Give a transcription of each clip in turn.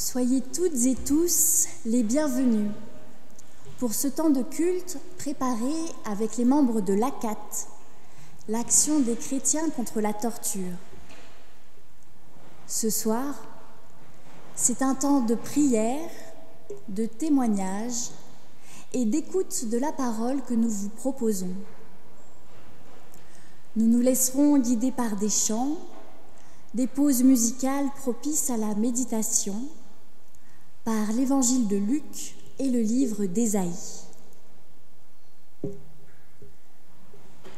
Soyez toutes et tous les bienvenus pour ce temps de culte préparé avec les membres de l'ACAT, l'Action des chrétiens contre la torture. Ce soir, c'est un temps de prière, de témoignage et d'écoute de la parole que nous vous proposons. Nous nous laisserons guider par des chants, des pauses musicales propices à la méditation, par l'évangile de Luc et le livre d'Ésaïe.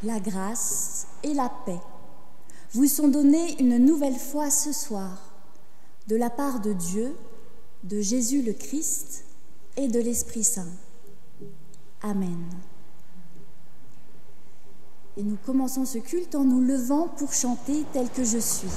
La grâce et la paix vous sont données une nouvelle fois ce soir de la part de Dieu, de Jésus le Christ et de l'Esprit Saint. Amen. Et nous commençons ce culte en nous levant pour chanter tel que je suis.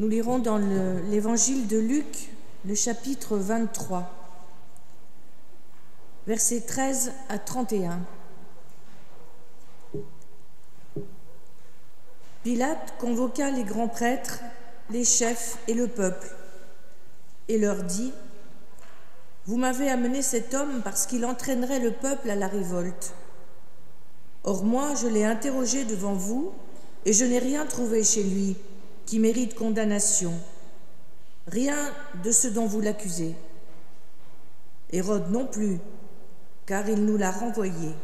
Nous lirons dans l'évangile de Luc, le chapitre 23, versets 13 à 31. Pilate convoqua les grands prêtres, les chefs et le peuple, et leur dit : « Vous m'avez amené cet homme parce qu'il entraînerait le peuple à la révolte. Or moi, je l'ai interrogé devant vous, et je n'ai rien trouvé chez lui qui mérite condamnation, rien de ce dont vous l'accusez. Hérode non plus, car il nous l'a renvoyé.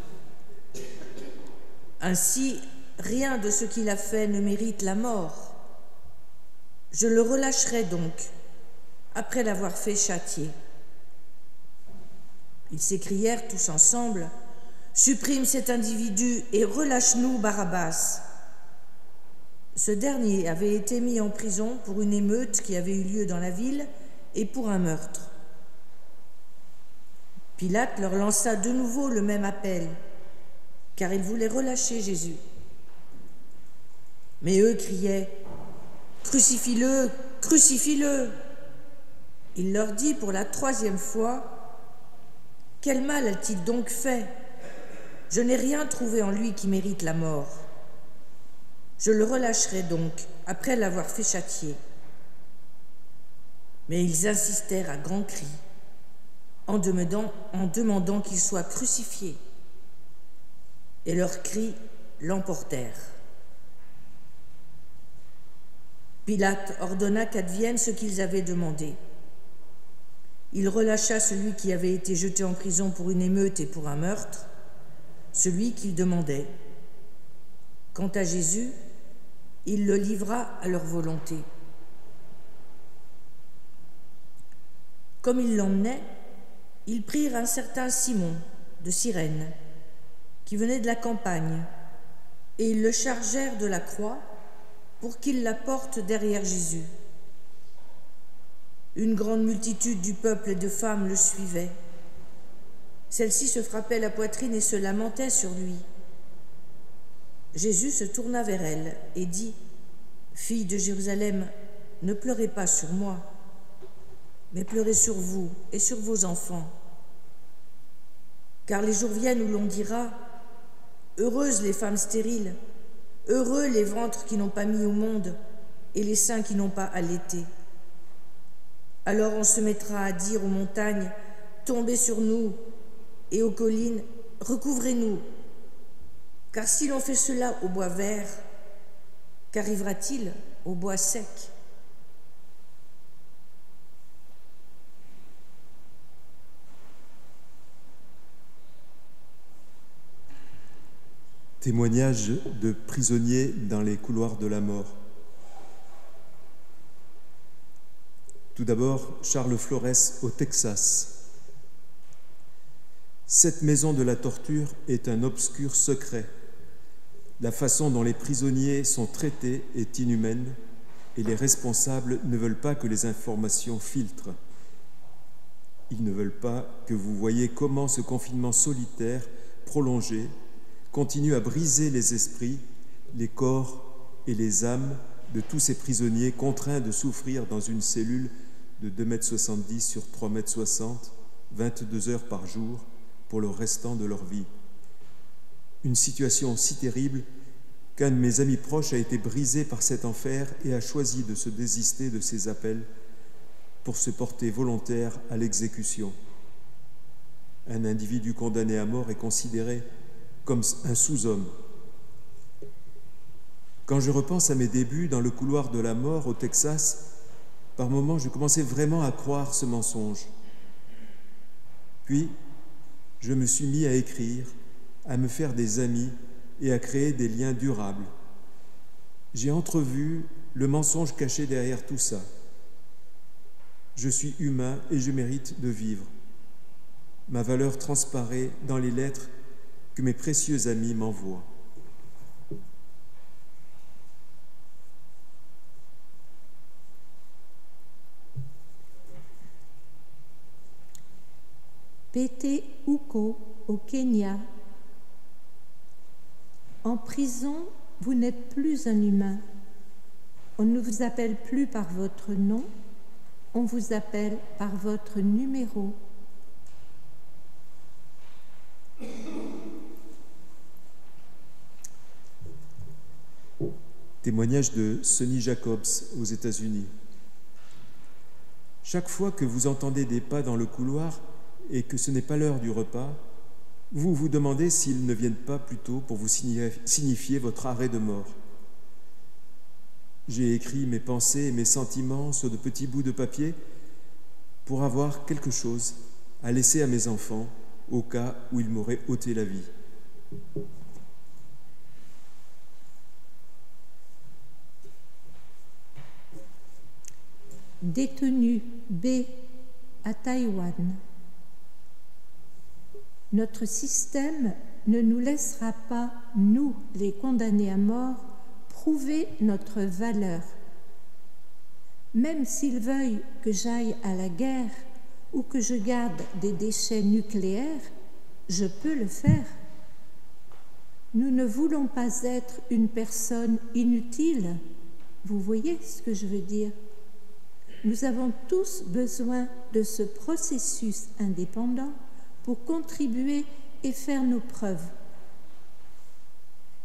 Ainsi, rien de ce qu'il a fait ne mérite la mort. Je le relâcherai donc, après l'avoir fait châtier. » Ils s'écrièrent tous ensemble : « Supprime cet individu et relâche-nous Barabbas. » Ce dernier avait été mis en prison pour une émeute qui avait eu lieu dans la ville et pour un meurtre. Pilate leur lança de nouveau le même appel, car il voulait relâcher Jésus. Mais eux criaient : « Crucifie-le, crucifie-le » Il leur dit pour la troisième fois : « Quel mal a-t-il donc fait ? Je n'ai rien trouvé en lui qui mérite la mort. Je le relâcherai donc, après l'avoir fait châtier. » Mais ils insistèrent à grands cris : en demandant qu'il soit crucifié. Et leurs cris l'emportèrent. Pilate ordonna qu'advienne ce qu'ils avaient demandé. Il relâcha celui qui avait été jeté en prison pour une émeute et pour un meurtre, celui qu'il demandait. Quant à Jésus, il le livra à leur volonté. Comme ils l'emmenaient, ils prirent un certain Simon de Cyrène, qui venait de la campagne, et ils le chargèrent de la croix pour qu'il la porte derrière Jésus. Une grande multitude du peuple et de femmes le suivait. Celle-ci se frappait la poitrine et se lamentait sur lui. Jésus se tourna vers elle et dit : « Fille de Jérusalem, ne pleurez pas sur moi, mais pleurez sur vous et sur vos enfants. Car les jours viennent où l'on dira : heureuses les femmes stériles, heureux les ventres qui n'ont pas mis au monde et les seins qui n'ont pas allaité. Alors on se mettra à dire aux montagnes : tombez sur nous, et aux collines : recouvrez-nous. Car si l'on fait cela au bois vert, qu'arrivera-t-il au bois sec ? » Témoignage de prisonniers dans les couloirs de la mort. Tout d'abord, Charles Flores au Texas. Cette maison de la torture est un obscur secret. La façon dont les prisonniers sont traités est inhumaine et les responsables ne veulent pas que les informations filtrent. Ils ne veulent pas que vous voyiez comment ce confinement solitaire, prolongé, continue à briser les esprits, les corps et les âmes de tous ces prisonniers contraints de souffrir dans une cellule de 2,70 m sur 3,60 m, 22 heures par jour, pour le restant de leur vie. Une situation si terrible qu'un de mes amis proches a été brisé par cet enfer et a choisi de se désister de ses appels pour se porter volontaire à l'exécution. Un individu condamné à mort est considéré comme un sous-homme. Quand je repense à mes débuts dans le couloir de la mort au Texas, par moments je commençais vraiment à croire ce mensonge. Puis, je me suis mis à écrire, à me faire des amis et à créer des liens durables. J'ai entrevu le mensonge caché derrière tout ça. Je suis humain et je mérite de vivre. Ma valeur transparaît dans les lettres que mes précieux amis m'envoient. Pete Uko au Kenya. En prison, vous n'êtes plus un humain. On ne vous appelle plus par votre nom, on vous appelle par votre numéro. Témoignage de Sonny Jacobs aux États-Unis. Chaque fois que vous entendez des pas dans le couloir et que ce n'est pas l'heure du repas, vous vous demandez s'ils ne viennent pas plus tôt pour vous signifier votre arrêt de mort. J'ai écrit mes pensées et mes sentiments sur de petits bouts de papier pour avoir quelque chose à laisser à mes enfants au cas où ils m'auraient ôté la vie. Détenu B à Taïwan. Notre système ne nous laissera pas, nous, les condamnés à mort, prouver notre valeur. Même s'ils veuillent que j'aille à la guerre ou que je garde des déchets nucléaires, je peux le faire. Nous ne voulons pas être une personne inutile. Vous voyez ce que je veux dire ? Nous avons tous besoin de ce processus indépendant pour contribuer et faire nos preuves.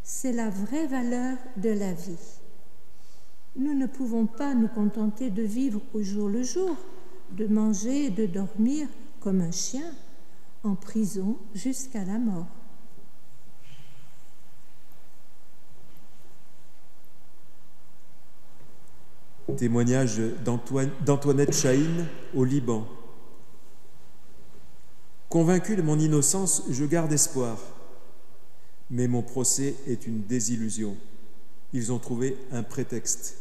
C'est la vraie valeur de la vie. Nous ne pouvons pas nous contenter de vivre au jour le jour, de manger et de dormir comme un chien, en prison jusqu'à la mort. Témoignage d'Antoinette Chahine au Liban. Convaincu de mon innocence, je garde espoir. Mais mon procès est une désillusion. Ils ont trouvé un prétexte.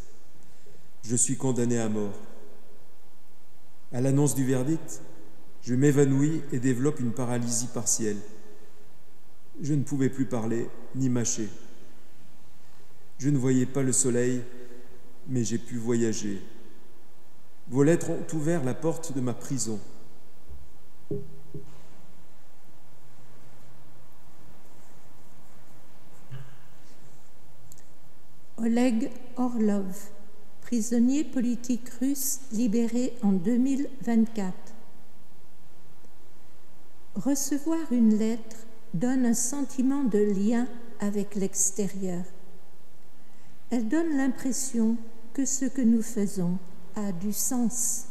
Je suis condamné à mort. À l'annonce du verdict, je m'évanouis et développe une paralysie partielle. Je ne pouvais plus parler ni mâcher. Je ne voyais pas le soleil, mais j'ai pu voyager. Vos lettres ont ouvert la porte de ma prison. Oleg Orlov, prisonnier politique russe libéré en 2024. Recevoir une lettre donne un sentiment de lien avec l'extérieur. Elle donne l'impression que ce que nous faisons a du sens.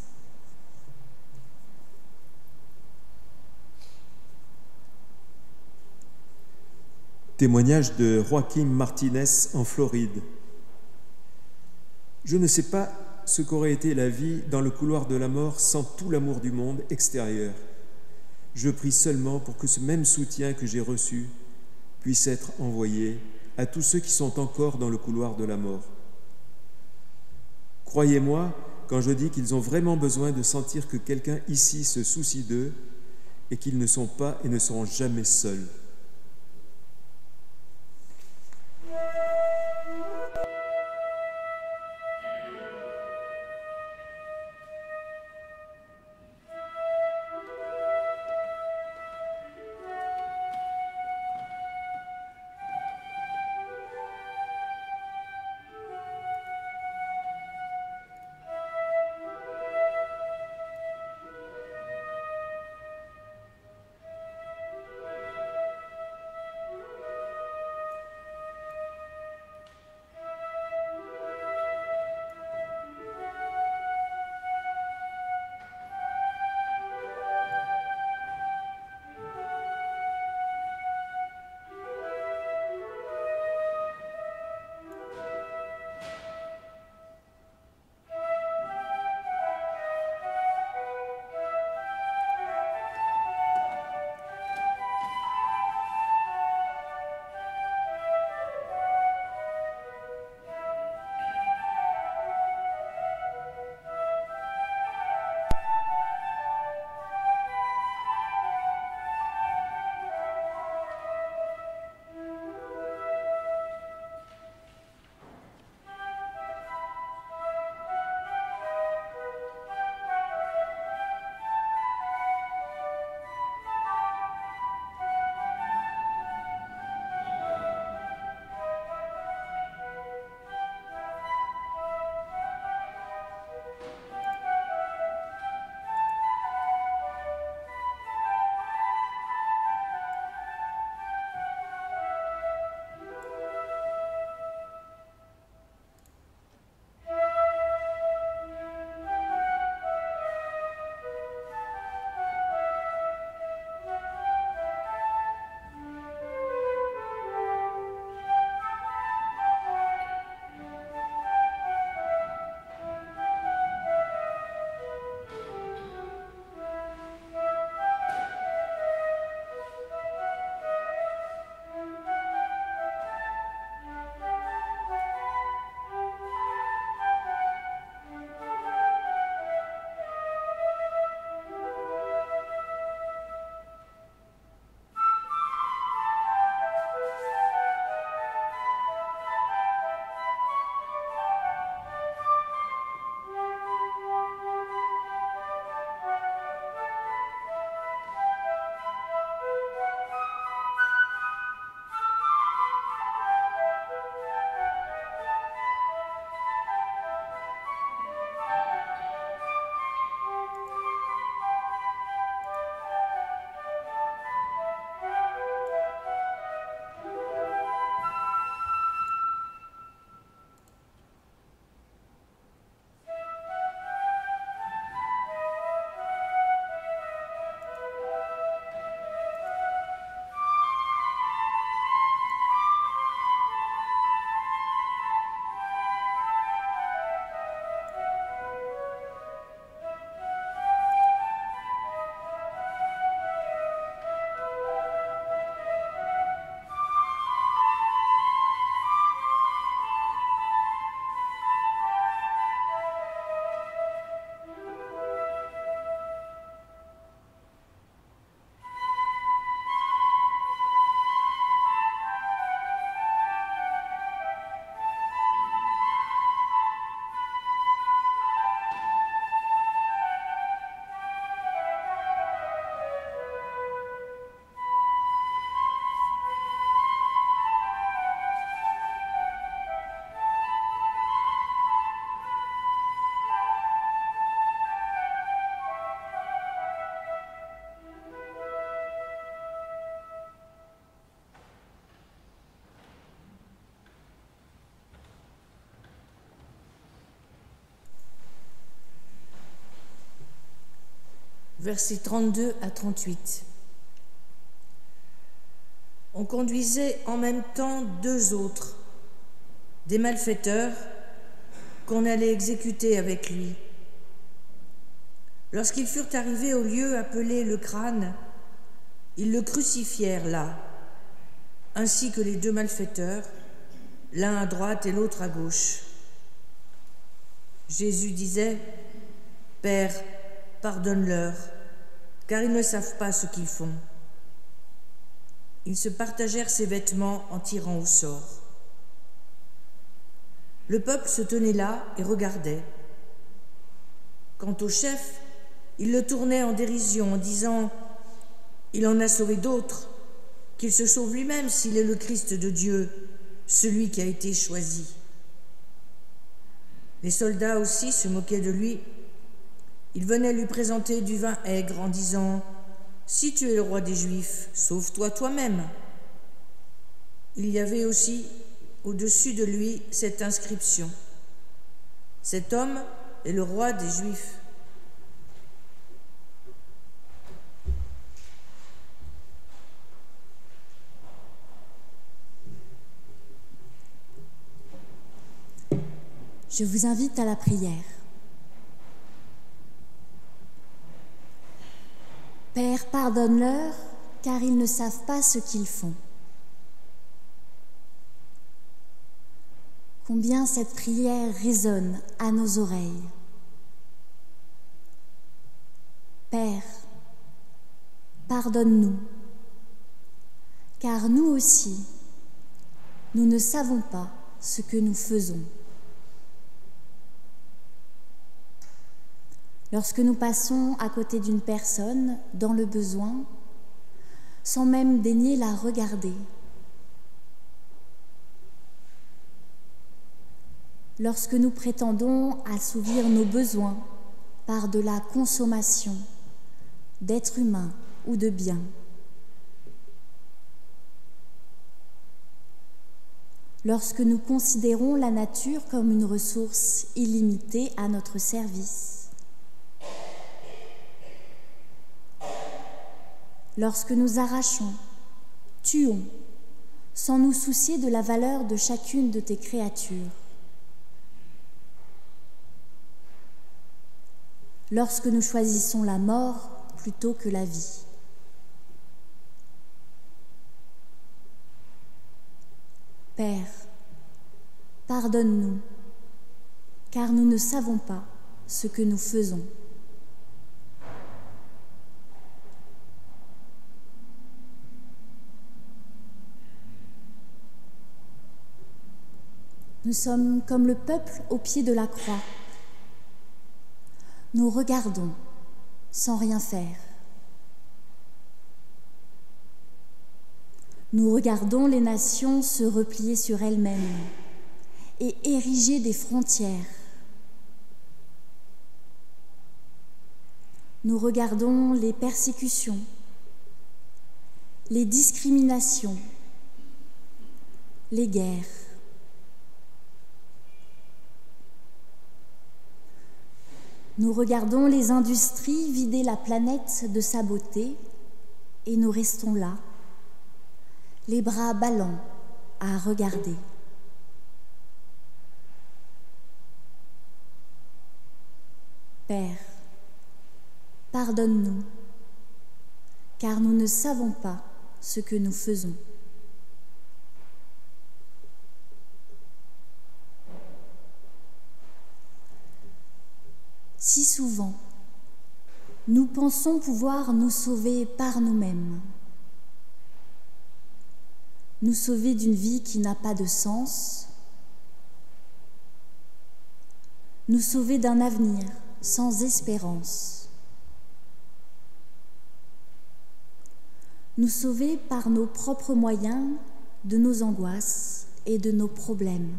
Témoignage de Joaquim Martinez en Floride. Je ne sais pas ce qu'aurait été la vie dans le couloir de la mort sans tout l'amour du monde extérieur. Je prie seulement pour que ce même soutien que j'ai reçu puisse être envoyé à tous ceux qui sont encore dans le couloir de la mort. Croyez-moi quand je dis qu'ils ont vraiment besoin de sentir que quelqu'un ici se soucie d'eux et qu'ils ne sont pas et ne seront jamais seuls. versets 32 à 38. On conduisait en même temps 2 autres, des malfaiteurs, qu'on allait exécuter avec lui. Lorsqu'ils furent arrivés au lieu appelé le Crâne, ils le crucifièrent là, ainsi que les 2 malfaiteurs, l'un à droite et l'autre à gauche. Jésus disait, « Père, pardonne-leur, car ils ne savent pas ce qu'ils font. » Ils se partagèrent ses vêtements en tirant au sort. Le peuple se tenait là et regardait. Quant au chef, il le tournait en dérision en disant « Il en a sauvé d'autres, qu'il se sauve lui-même s'il est le Christ de Dieu, celui qui a été choisi. » Les soldats aussi se moquaient de lui. Ils venaient lui présenter du vin aigre en disant « Si tu es le roi des Juifs, sauve-toi toi-même. » Il y avait aussi au-dessus de lui cette inscription. Cet homme est le roi des Juifs. Je vous invite à la prière. Père, pardonne-leur, car ils ne savent pas ce qu'ils font. Combien cette prière résonne à nos oreilles. Père, pardonne-nous, car nous aussi, nous ne savons pas ce que nous faisons. Lorsque nous passons à côté d'une personne dans le besoin, sans même daigner la regarder, lorsque nous prétendons assouvir nos besoins par de la consommation d'êtres humains ou de biens, lorsque nous considérons la nature comme une ressource illimitée à notre service, lorsque nous arrachons, tuons, sans nous soucier de la valeur de chacune de tes créatures, lorsque nous choisissons la mort plutôt que la vie. Père, pardonne-nous, car nous ne savons pas ce que nous faisons. Nous sommes comme le peuple au pied de la croix. Nous regardons sans rien faire. Nous regardons les nations se replier sur elles-mêmes et ériger des frontières. Nous regardons les persécutions, les discriminations, les guerres. Nous regardons les industries vider la planète de sa beauté et nous restons là, les bras ballants à regarder. Père, pardonne-nous, car nous ne savons pas ce que nous faisons. Si souvent, nous pensons pouvoir nous sauver par nous-mêmes, nous sauver d'une vie qui n'a pas de sens, nous sauver d'un avenir sans espérance, nous sauver par nos propres moyens de nos angoisses et de nos problèmes.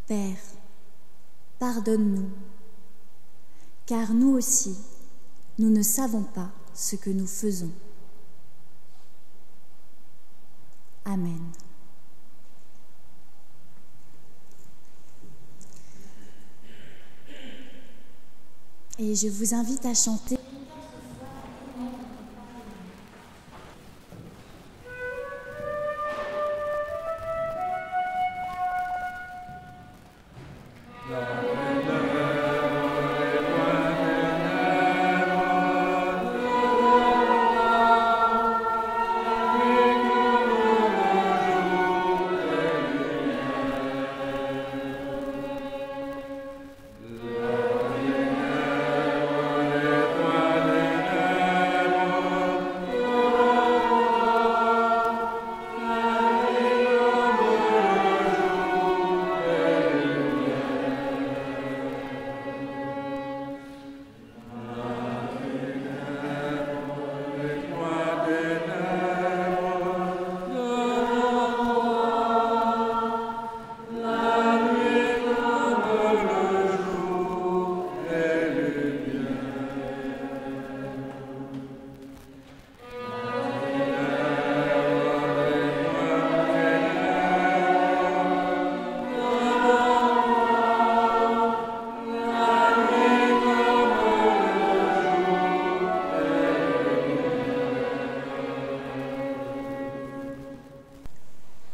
Père, pardonne-nous, car nous aussi, nous ne savons pas ce que nous faisons. Amen. Et je vous invite à chanter.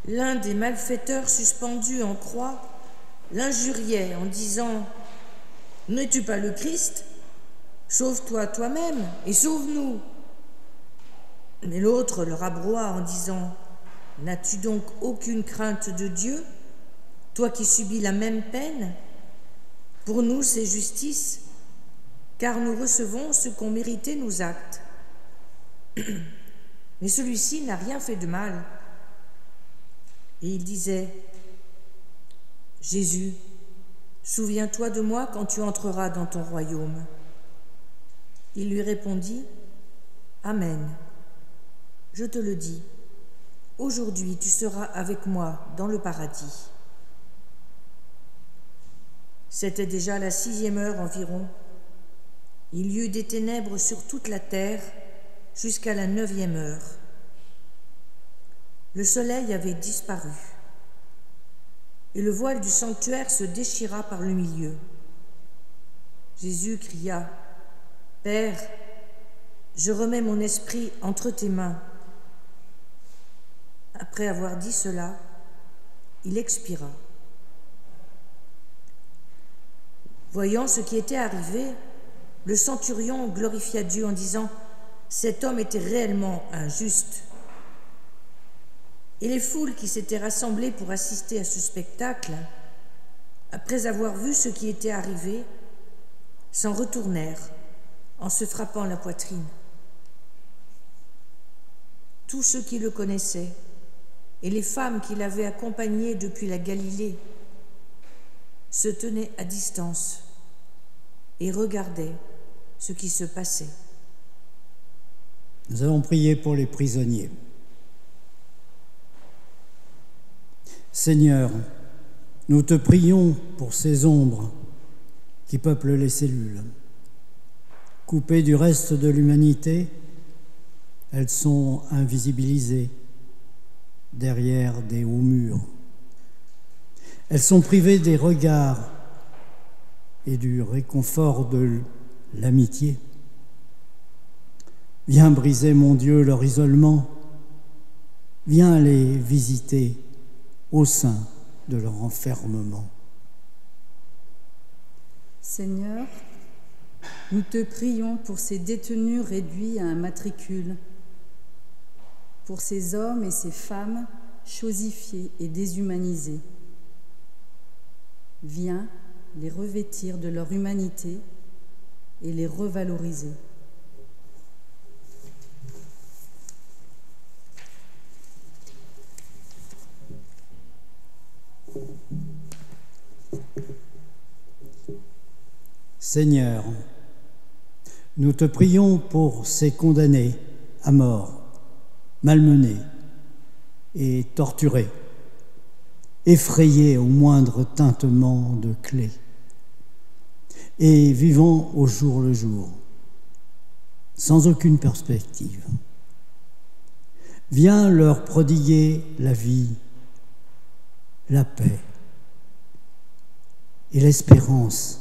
L'un des malfaiteurs suspendus en croix l'injuriait en disant « N'es-tu pas le Christ? Sauve-toi toi-même et sauve-nous » Mais l'autre le rabroua en disant « N'as-tu donc aucune crainte de Dieu, toi qui subis la même peine? Pour nous, c'est justice, car nous recevons ce qu'ont mérité nos actes. » Mais celui-ci n'a rien fait de mal. Et il disait « Jésus, souviens-toi de moi quand tu entreras dans ton royaume. » Il lui répondit « Amen. Je te le dis, aujourd'hui tu seras avec moi dans le paradis. » C'était déjà la 6e heure environ. Il y eut des ténèbres sur toute la terre jusqu'à la 9e heure. Le soleil avait disparu, et le voile du sanctuaire se déchira par le milieu. Jésus cria « Père, je remets mon esprit entre tes mains. » Après avoir dit cela, il expira. Voyant ce qui était arrivé, le centurion glorifia Dieu en disant « Cet homme était réellement un juste. » Et les foules qui s'étaient rassemblées pour assister à ce spectacle, après avoir vu ce qui était arrivé, s'en retournèrent en se frappant la poitrine. Tous ceux qui le connaissaient et les femmes qui l'avaient accompagné depuis la Galilée se tenaient à distance et regardaient ce qui se passait. Nous allons prier pour les prisonniers. Seigneur, nous te prions pour ces ombres qui peuplent les cellules. Coupées du reste de l'humanité, elles sont invisibilisées derrière des hauts murs. Elles sont privées des regards et du réconfort de l'amitié. Viens briser, mon Dieu, leur isolement. Viens les visiter au sein de leur enfermement. Seigneur, nous te prions pour ces détenus réduits à un matricule, pour ces hommes et ces femmes chosifiés et déshumanisés. Viens les revêtir de leur humanité et les revaloriser. Seigneur, nous te prions pour ces condamnés à mort, malmenés et torturés, effrayés au moindre tintement de clé et vivant au jour le jour, sans aucune perspective. Viens leur prodiguer la vie, la paix et l'espérance.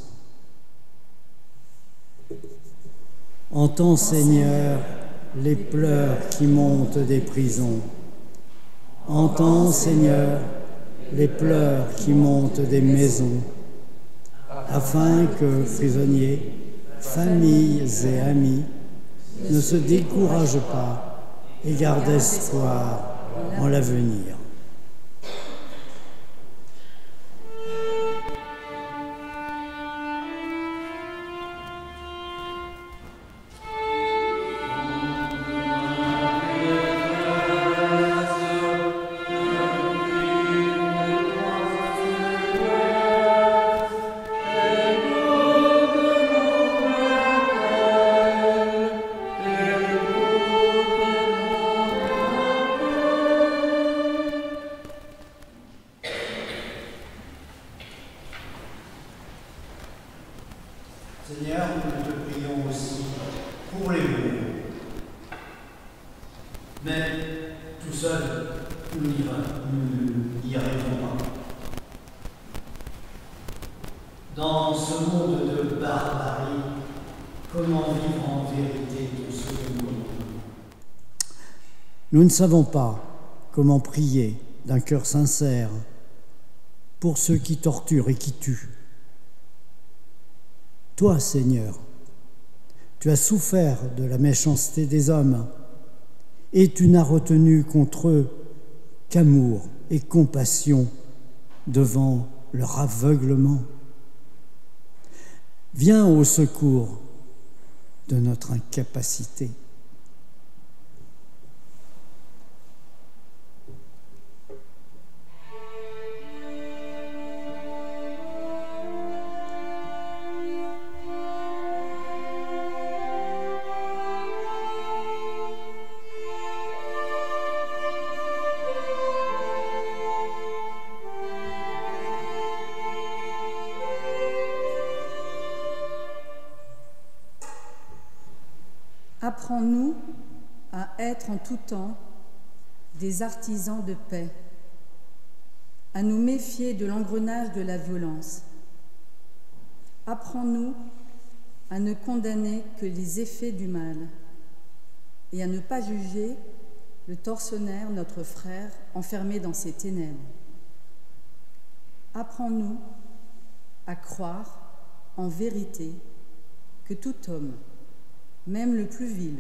Entends, Seigneur, les pleurs qui montent des prisons. Entends, Seigneur, les pleurs qui montent des maisons, afin que prisonniers, familles et amis ne se découragent pas et gardent espoir en l'avenir. Seigneur, nous te prions aussi pour les bourreaux. Mais tout seul, nous n'y arrivons pas. Dans ce monde de barbarie, comment vivre en vérité tout ce que nous vivons? Nous ne savons pas comment prier d'un cœur sincère pour ceux qui torturent et qui tuent. Toi, Seigneur, tu as souffert de la méchanceté des hommes et tu n'as retenu contre eux qu'amour et compassion devant leur aveuglement. Viens au secours de notre incapacité. Apprends-nous à être en tout temps des artisans de paix, à nous méfier de l'engrenage de la violence. Apprends-nous à ne condamner que les effets du mal et à ne pas juger le tortionnaire, notre frère, enfermé dans ses ténèbres. Apprends-nous à croire en vérité que tout homme, même le plus vil,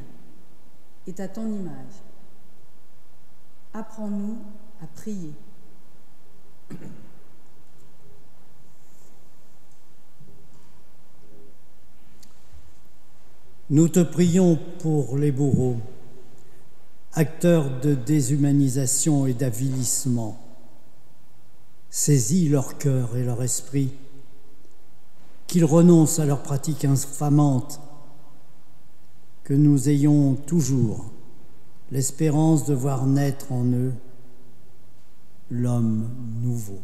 est à ton image. Apprends-nous à prier. Nous te prions pour les bourreaux, acteurs de déshumanisation et d'avilissement. Saisis leur cœur et leur esprit, qu'ils renoncent à leurs pratiques infamantes, que nous ayons toujours l'espérance de voir naître en eux l'homme nouveau.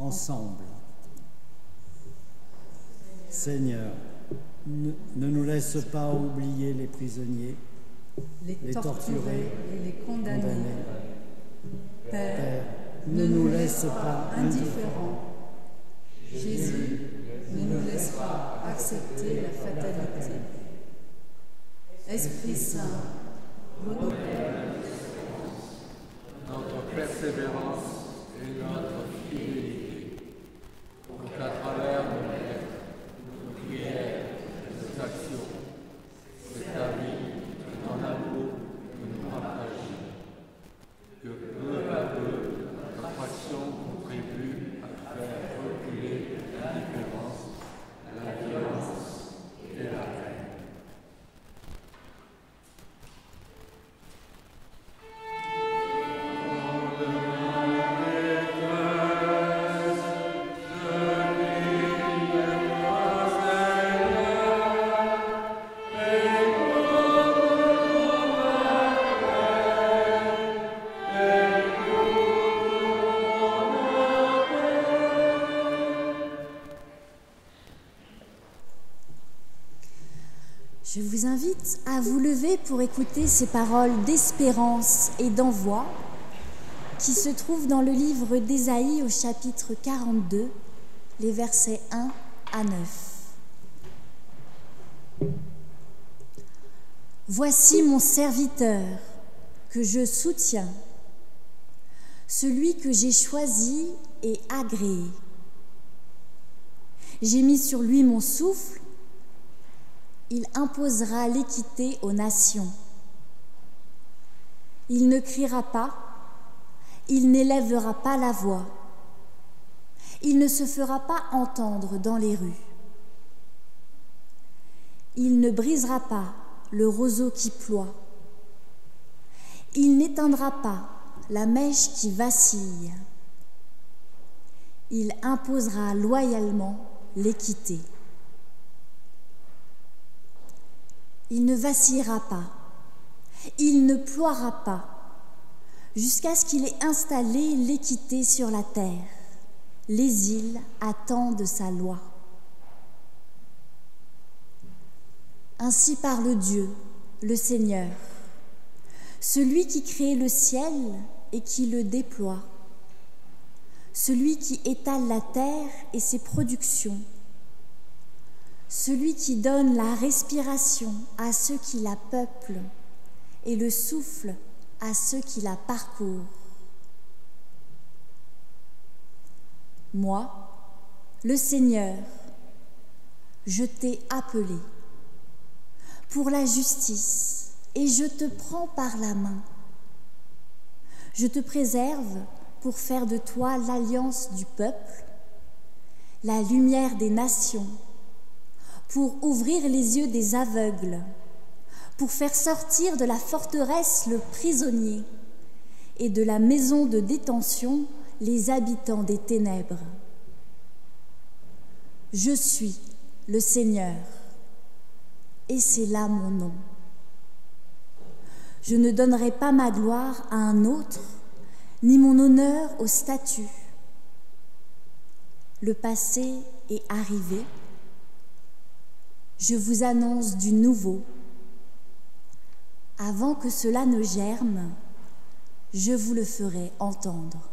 Ensemble. Seigneur, ne nous laisse pas oublier les prisonniers, les torturés et les condamnés. Père, ne nous laisse pas indifférents. Jésus, ne nous laisse pas accepter la fatalité. Esprit Saint, renouvelle notre persévérance et notre fidélité, pour qu'à travers nos lettres, nos prières, nos actions, c'est ta vie, ton amour que nous partageons, que peu à peu, notre action contribue à faire reculer l'indifférence, la violence et la haine. Je vous invite à vous lever pour écouter ces paroles d'espérance et d'envoi qui se trouvent dans le livre d'Ésaïe au chapitre 42, les versets 1 à 9. Voici mon serviteur que je soutiens, celui que j'ai choisi et agréé. J'ai mis sur lui mon souffle, il imposera l'équité aux nations. Il ne criera pas, il n'élèvera pas la voix, il ne se fera pas entendre dans les rues. Il ne brisera pas le roseau qui ploie, il n'éteindra pas la mèche qui vacille. Il imposera loyalement l'équité. Il ne vacillera pas, il ne ploiera pas, jusqu'à ce qu'il ait installé l'équité sur la terre. Les îles attendent sa loi. Ainsi parle Dieu, le Seigneur, celui qui crée le ciel et qui le déploie, celui qui étale la terre et ses productions, celui qui donne la respiration à ceux qui la peuplent et le souffle à ceux qui la parcourent. Moi, le Seigneur, je t'ai appelé pour la justice et je te prends par la main. Je te préserve pour faire de toi l'alliance du peuple, la lumière des nations, pour ouvrir les yeux des aveugles, pour faire sortir de la forteresse le prisonnier et de la maison de détention les habitants des ténèbres. Je suis le Seigneur, et c'est là mon nom. Je ne donnerai pas ma gloire à un autre, ni mon honneur aux statues. Le passé est arrivé. Je vous annonce du nouveau. Avant que cela ne germe, je vous le ferai entendre.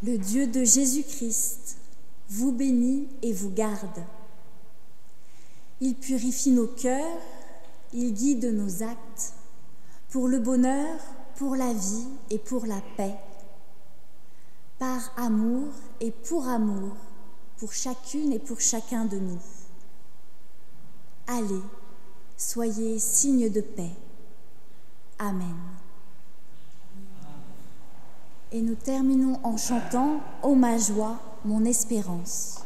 Le Dieu de Jésus-Christ vous bénit et vous garde. Il purifie nos cœurs, il guide nos actes, pour le bonheur, pour la vie et pour la paix. Par amour et pour amour, pour chacune et pour chacun de nous. Allez, soyez signes de paix. Amen. Et nous terminons en chantant « Ô ma joie, mon espérance ».